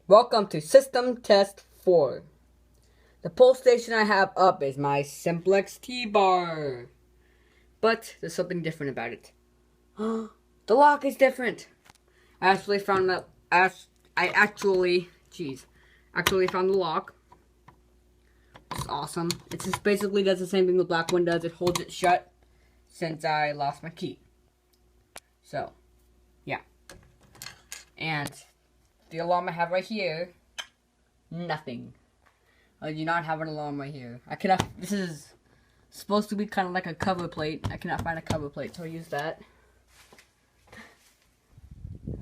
Welcome to System Test 4. The pull station I have up is my Simplex T-Bar. But there's something different about it. The lock is different. I actually found that actually found the lock. It's awesome. It just basically does the same thing the black one does. It holds it shut since I lost my key. So, yeah. And the alarm I have right here, nothing. I do not have an alarm right here. This is supposed to be kind of like a cover plate. I cannot find a cover plate, so I'll use that.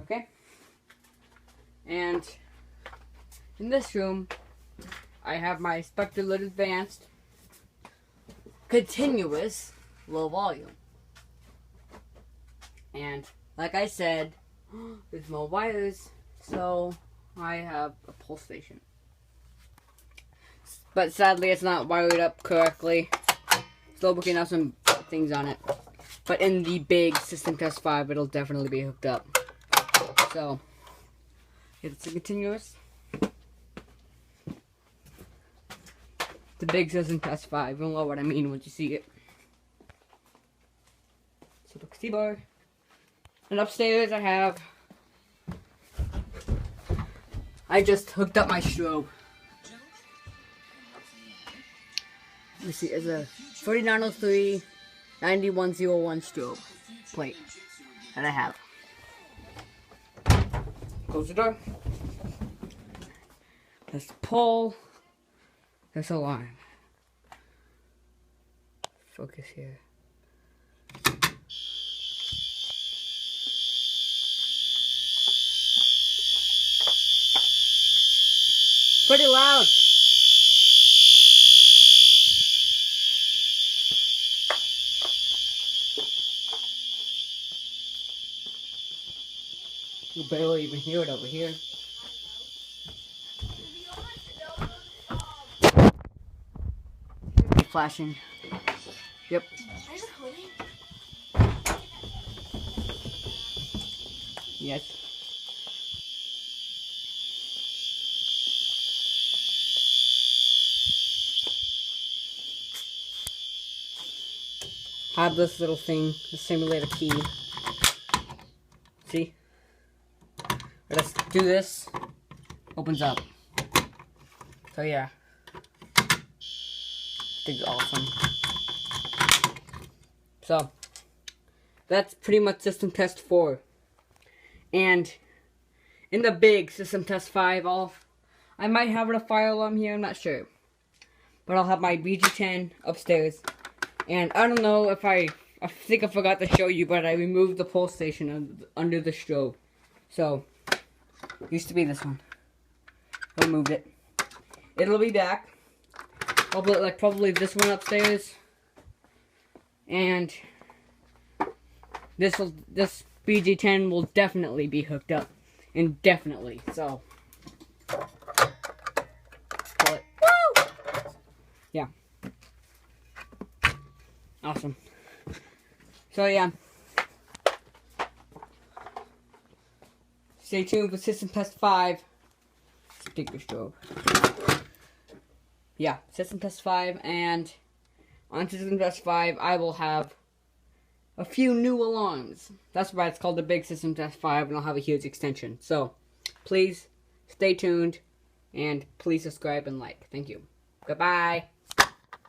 Okay. And in this room, I have my Spectralite Advanced continuous low volume. And like I said, there's more wires, so I have a pull station. But sadly, it's not wired up correctly. Still working out some things on it. But in the big System Test 5, it'll definitely be hooked up. So, it's a continuous. The big System Test 5. You'll know what I mean once you see it. So, the T-Bar. And upstairs, I just hooked up my strobe. Let me see, it's a 4903 9101 strobe plate that I have. Close the door. Let's pull this alarm. Focus here. Pretty loud. You barely even hear it over here. Flashing. Yep. Yes. Have this little thing, the simulator key. See? Let's do this. Opens up. So yeah. Thing's awesome. So that's pretty much System Test 4. And in the big System Test 5, I might have a fire alarm here, I'm not sure. But I'll have my BG10 upstairs. And I don't know if I think I forgot to show you, but I removed the pull station under the strobe. So, used to be this one. I removed it. It'll be back. Probably this one upstairs. And this BG10 will definitely be hooked up. Indefinitely. So, pull it. Woo! Yeah. Awesome. So yeah. Stay tuned for System Test 5. Sticker strobe. Yeah, System Test 5, and on System Test 5 I will have a few new alarms. That's why it's called the Big System Test 5, and I'll have a huge extension. So, please stay tuned, and please subscribe and like. Thank you. Goodbye.